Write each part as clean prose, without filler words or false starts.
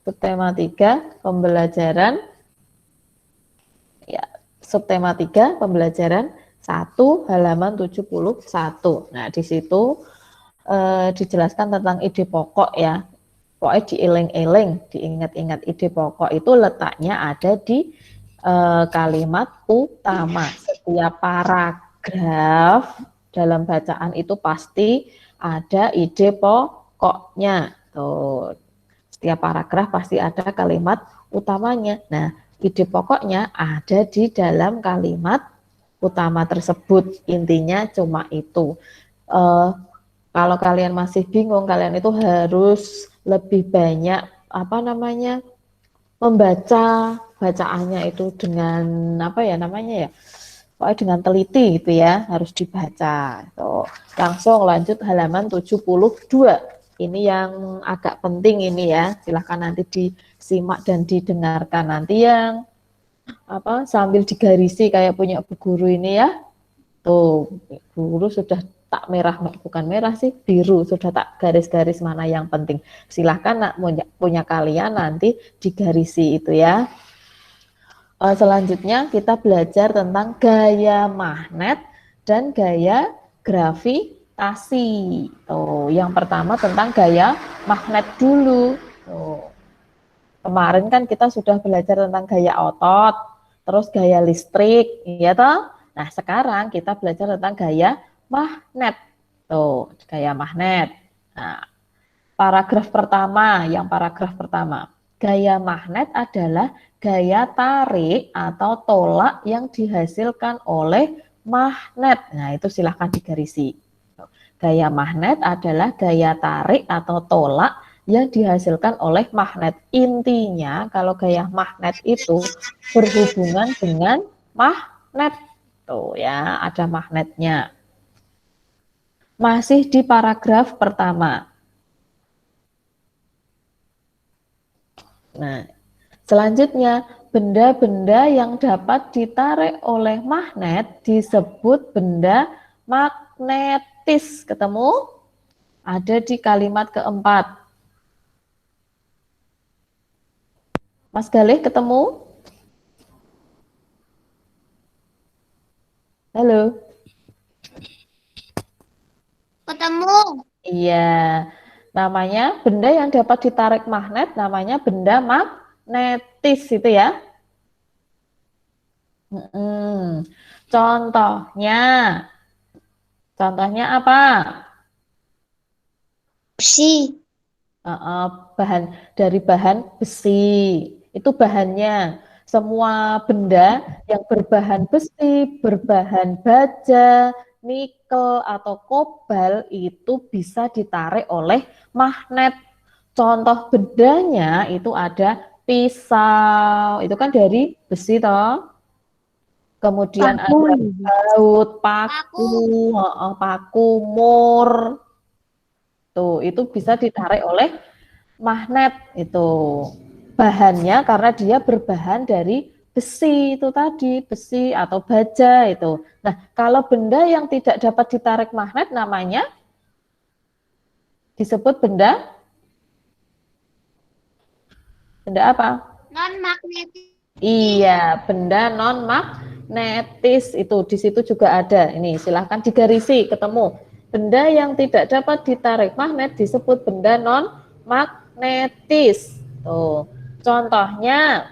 Subtema 3 pembelajaran ya, subtema 3 pembelajaran 1 halaman 71. Nah, di situ dijelaskan tentang ide pokok ya. Pokoknya dieling-eling, diingat-ingat ide pokok itu letaknya ada di kalimat utama. Setiap paragraf dalam bacaan itu pasti ada ide pokoknya. Tuh. Setiap paragraf pasti ada kalimat utamanya. Nah, ide pokoknya ada di dalam kalimat utama tersebut. Intinya cuma itu. Kalau kalian masih bingung, kalian itu harus lebih banyak membaca bacaannya itu dengan pokoknya dengan teliti gitu ya, harus dibaca. Tuh. Langsung lanjut halaman 72. Ini yang agak penting ini ya. Silahkan nanti disimak dan didengarkan nanti yang sambil digarisi kayak punya Bu Guru ini ya. Tuh, guru sudah tak merah, bukan merah sih, biru, sudah tak garis-garis mana yang penting. Silahkan punya kalian nanti digarisi itu ya. Selanjutnya kita belajar tentang gaya magnet dan gaya gravitasi. Tuh, yang pertama tentang gaya magnet dulu. Tuh. Kemarin kan kita sudah belajar tentang gaya otot, terus gaya listrik, ya toh? Nah, sekarang kita belajar tentang gaya magnet. Tuh, gaya magnet. Nah, paragraf pertama. Gaya magnet adalah gaya tarik atau tolak yang dihasilkan oleh magnet. Nah, itu silahkan digarisi. Gaya magnet adalah gaya tarik atau tolak yang dihasilkan oleh magnet. Intinya kalau gaya magnet itu berhubungan dengan magnet. Tuh ya, ada magnetnya. Masih di paragraf pertama. Nah, selanjutnya, benda-benda yang dapat ditarik oleh magnet disebut benda magnetis. Ketemu? Ada di kalimat keempat. Mas Galih ketemu? Halo? Ketemu. Iya, namanya benda yang dapat ditarik magnet namanya benda magnetis itu ya. Contohnya, contohnya apa? Besi. Bahan besi. Itu bahannya. Semua benda yang berbahan besi, berbahan baja, nikel atau kobalt itu bisa ditarik oleh magnet. Contoh bendanya itu ada pisau, itu kan dari besi toh. Kemudian Paku. ada baut, Paku. paku, mur. Tuh, itu bisa ditarik oleh magnet itu. Bahannya karena dia berbahan dari besi itu tadi, besi atau baja itu. Nah, kalau benda yang tidak dapat ditarik magnet namanya disebut benda apa? Non magnetis. Iya, benda non magnetis itu di situ juga ada. Ini silahkan digarisi ketemu. Benda yang tidak dapat ditarik magnet disebut benda non magnetis. Tuh. Contohnya,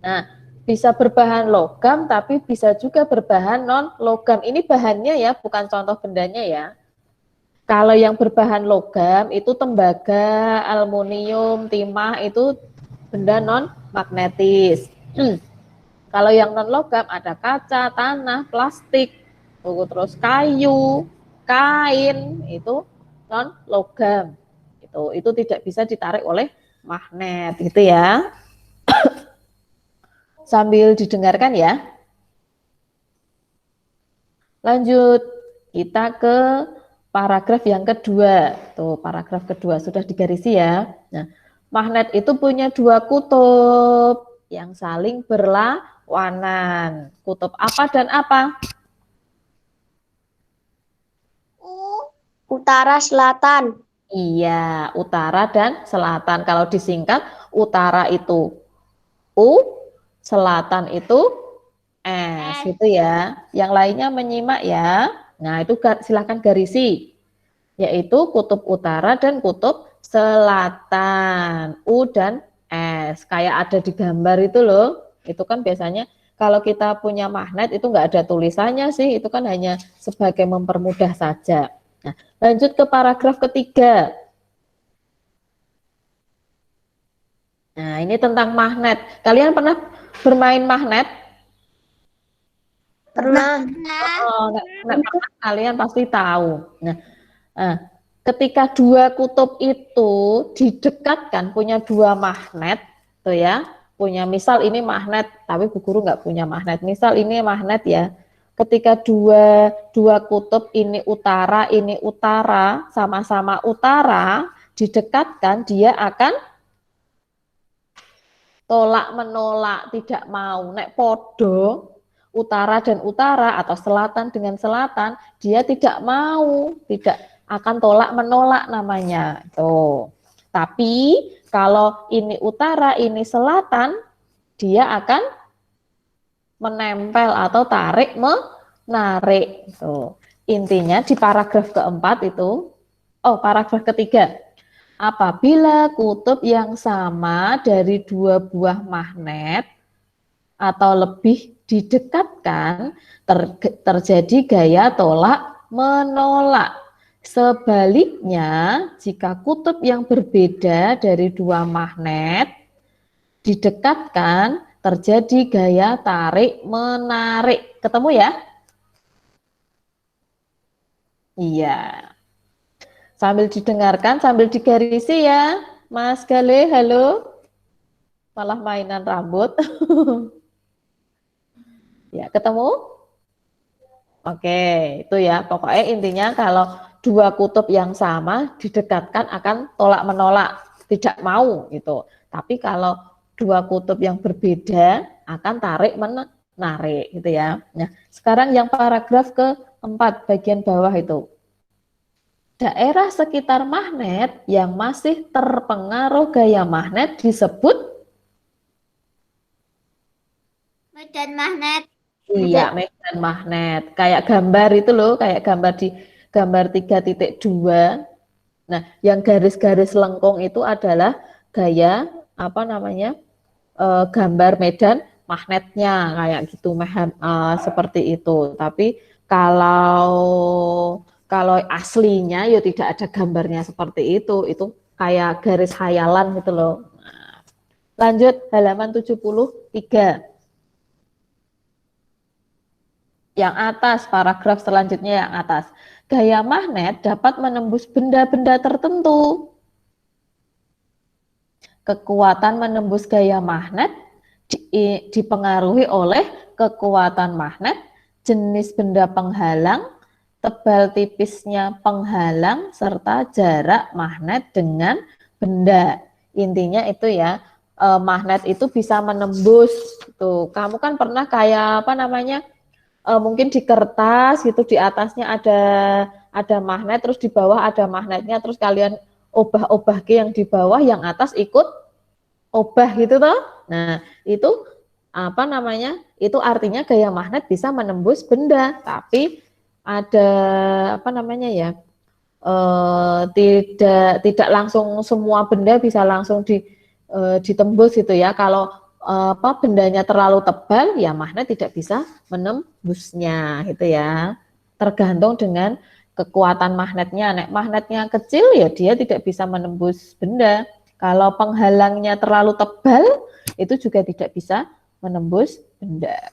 nah bisa berbahan logam tapi bisa juga berbahan non logam. Ini bahannya ya, bukan contoh bendanya ya. Kalau yang berbahan logam itu tembaga, aluminium, timah itu benda non magnetis. Kalau yang non logam ada kaca, tanah, plastik, terus kayu, kain itu non logam. Itu tidak bisa ditarik oleh magnet gitu ya. Sambil didengarkan ya. Lanjut kita ke paragraf yang kedua. Tuh, paragraf kedua sudah digarisi ya. Nah, magnet itu punya dua kutub yang saling berlawanan. Kutub apa dan apa? Utara selatan. Iya, utara dan selatan. Kalau disingkat, utara itu U, selatan itu S, S. gitu ya. Yang lainnya menyimak ya. Nah, itu silahkan garisi, yaitu kutub utara dan kutub selatan, U dan S. Kayak ada di gambar itu loh. Itu kan biasanya kalau kita punya magnet itu nggak ada tulisannya sih, itu kan hanya sebagai mempermudah saja. Nah, lanjut ke paragraf ketiga. Nah, ini tentang magnet. Kalian pernah bermain magnet? Pernah. Oh, kalian pasti tahu. Nah, ketika dua kutub itu didekatkan, punya dua magnet, tuh ya, punya misal ini magnet, tapi Bu Guru nggak punya magnet. Misal ini magnet ya. Ketika dua kutub ini utara, sama-sama utara, didekatkan, dia akan tolak menolak, tidak mau. Nek podo utara dan utara atau selatan dengan selatan, dia tidak mau, tidak akan tolak menolak namanya. Tuh. Tapi kalau ini utara, ini selatan, dia akan menempel atau tarik menarik. Tuh. Intinya di paragraf keempat itu, paragraf ketiga. Apabila kutub yang sama dari dua buah magnet atau lebih didekatkan, terjadi gaya tolak menolak. Sebaliknya, jika kutub yang berbeda dari dua magnet didekatkan, terjadi gaya tarik menarik. Ketemu ya? Iya. Sambil didengarkan, sambil digarisi ya. Mas Gale, halo. Malah mainan rambut. Ya, ketemu? Oke, itu ya. Pokoknya intinya kalau dua kutub yang sama didekatkan akan tolak menolak, tidak mau gitu. Tapi kalau dua kutub yang berbeda akan tarik menarik gitu ya. Nah, sekarang yang paragraf keempat bagian bawah itu. Daerah sekitar magnet yang masih terpengaruh gaya magnet disebut Medan magnet. iya, medan magnet. Kayak gambar itu loh, kayak gambar di gambar 3.2. Nah, yang garis-garis lengkung itu adalah gaya apa namanya? Gambar medan magnetnya kayak gitu, seperti itu. Tapi kalau kalau aslinya ya tidak ada gambarnya seperti itu. Itu kayak garis hayalan gitu loh. Nah, lanjut halaman 73. Yang atas, paragraf selanjutnya yang atas. Gaya magnet dapat menembus benda-benda tertentu. Kekuatan menembus gaya magnet dipengaruhi oleh kekuatan magnet, jenis benda penghalang, tebal tipisnya penghalang, serta jarak magnet dengan benda. Intinya itu ya, magnet itu bisa menembus. Tuh, kamu kan pernah kayak apa namanya? Mungkin di kertas gitu, di atasnya ada magnet, terus di bawah ada magnetnya, terus kalian obah-obah ke yang di bawah, yang atas ikut obah gitu toh. Nah, itu apa namanya? Itu artinya gaya magnet bisa menembus benda, tapi ada apa namanya ya? Tidak langsung semua benda bisa langsung ditembus gitu ya. Kalau apa bendanya terlalu tebal, ya magnet tidak bisa menembusnya gitu ya. Tergantung dengan kekuatan magnetnya. Nek magnetnya kecil ya dia tidak bisa menembus benda. Kalau penghalangnya terlalu tebal, itu juga tidak bisa menembus benda.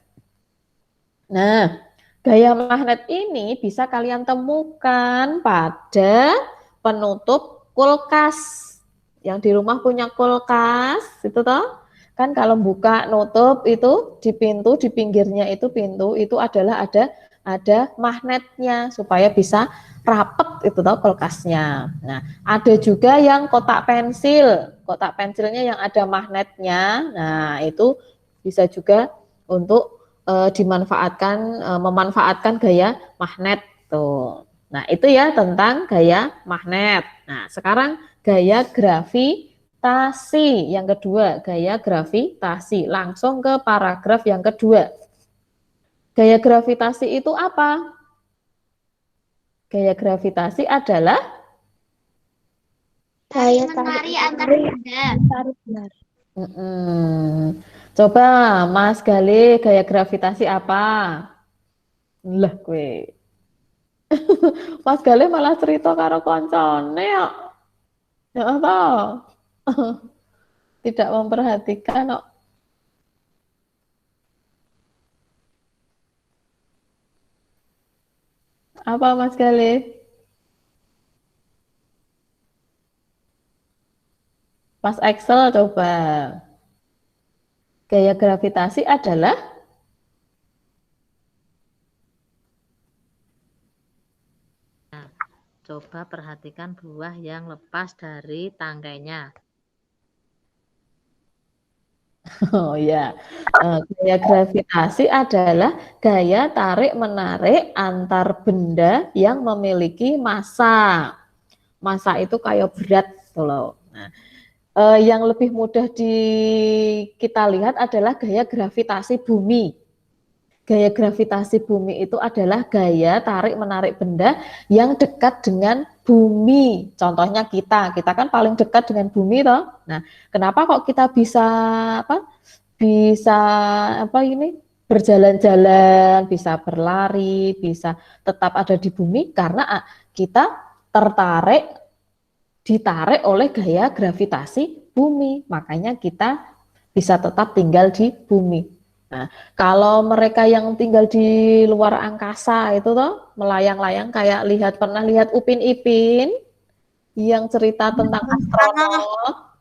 Nah, gaya magnet ini bisa kalian temukan pada penutup kulkas. Yang di rumah punya kulkas, itu toh. Kan kalau buka nutup itu di pintu, di pinggirnya itu pintu, itu adalah ada magnetnya supaya bisa rapet itu toh kulkasnya. Nah, ada juga yang kotak pensil. Kotak pensilnya yang ada magnetnya. Nah, itu bisa juga untuk memanfaatkan gaya magnet tuh. Nah, itu ya tentang gaya magnet. Nah, sekarang gaya gravitasi yang kedua, gaya gravitasi. Langsung ke paragraf yang kedua. Gaya gravitasi itu apa? Gaya gravitasi adalah Tarik menarik antar benda. Coba Mas Gale, gaya gravitasi apa? Lah gue. Mas Gale malah cerita karo koncone kok. Ya apa? Tidak memperhatikan kok. Apa Mas Gale? Mas Excel coba. Gaya gravitasi adalah coba perhatikan buah yang lepas dari tangkainya. oh ya, gaya gravitasi adalah gaya tarik-menarik antar benda yang memiliki massa. Massa itu kayak berat gitu loh. Nah, yang lebih mudah kita lihat adalah gaya gravitasi bumi. Gaya gravitasi bumi itu adalah gaya tarik-menarik benda yang dekat dengan bumi. Contohnya kita kan paling dekat dengan bumi toh. Nah, kenapa kok kita bisa bisa ini berjalan-jalan, bisa berlari, bisa tetap ada di bumi karena kita ditarik oleh gaya gravitasi bumi. Makanya kita bisa tetap tinggal di bumi. Nah, kalau mereka yang tinggal di luar angkasa itu toh melayang-layang kayak pernah lihat Upin Ipin yang cerita tentang astronot.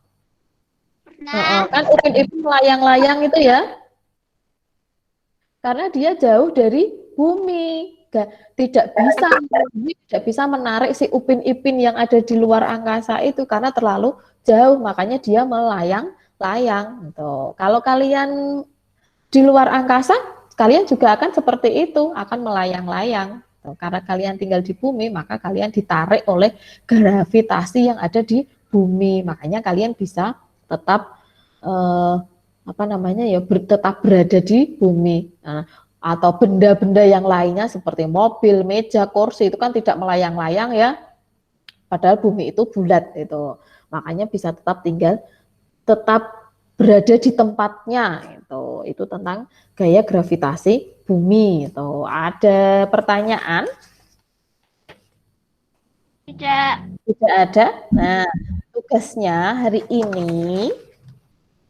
Nah, Kan Upin Ipin melayang-layang itu ya, karena dia jauh dari bumi. Tidak bisa menarik si Upin Ipin yang ada di luar angkasa itu karena terlalu jauh, makanya dia melayang-layang gitu. Kalau kalian di luar angkasa, kalian juga akan seperti itu, akan melayang-layang. Karena kalian tinggal di bumi, maka kalian ditarik oleh gravitasi yang ada di bumi. Makanya kalian bisa tetap tetap berada di bumi. Nah, atau benda-benda yang lainnya seperti mobil, meja, kursi itu kan tidak melayang-layang ya. Padahal bumi itu bulat itu. Makanya bisa tetap berada di tempatnya itu tentang gaya gravitasi bumi itu. Ada pertanyaan? Tidak ada. Nah, tugasnya hari ini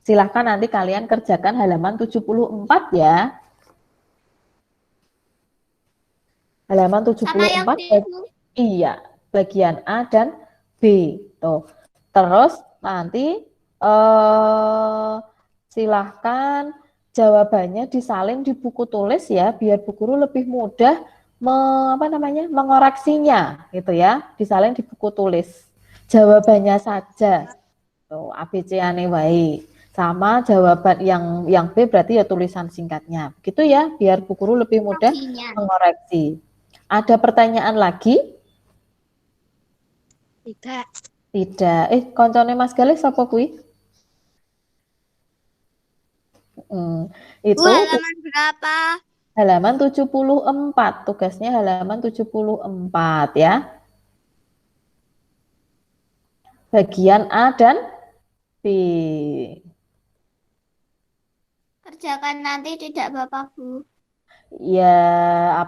silahkan nanti kalian kerjakan halaman 74 ya. Halaman 74 iya, bagian A dan B. Tuh. Terus nanti silahkan jawabannya disalin di buku tulis ya, biar bu guru lebih mudah mengoreksinya gitu ya, disalin di buku tulis. Jawabannya saja. Tuh, ABC ane wae. Sama jawaban yang B berarti ya tulisan singkatnya. Begitu ya, biar bu guru lebih mudah mengoreksi. Ada pertanyaan lagi? Tidak. Tidak. Koncone Mas Galih sapa kuwi? Itu halaman berapa? halaman 74. Tugasnya halaman 74 ya. Bagian A dan B. Kerjakan nanti tidak Bapak Bu. Ya, apa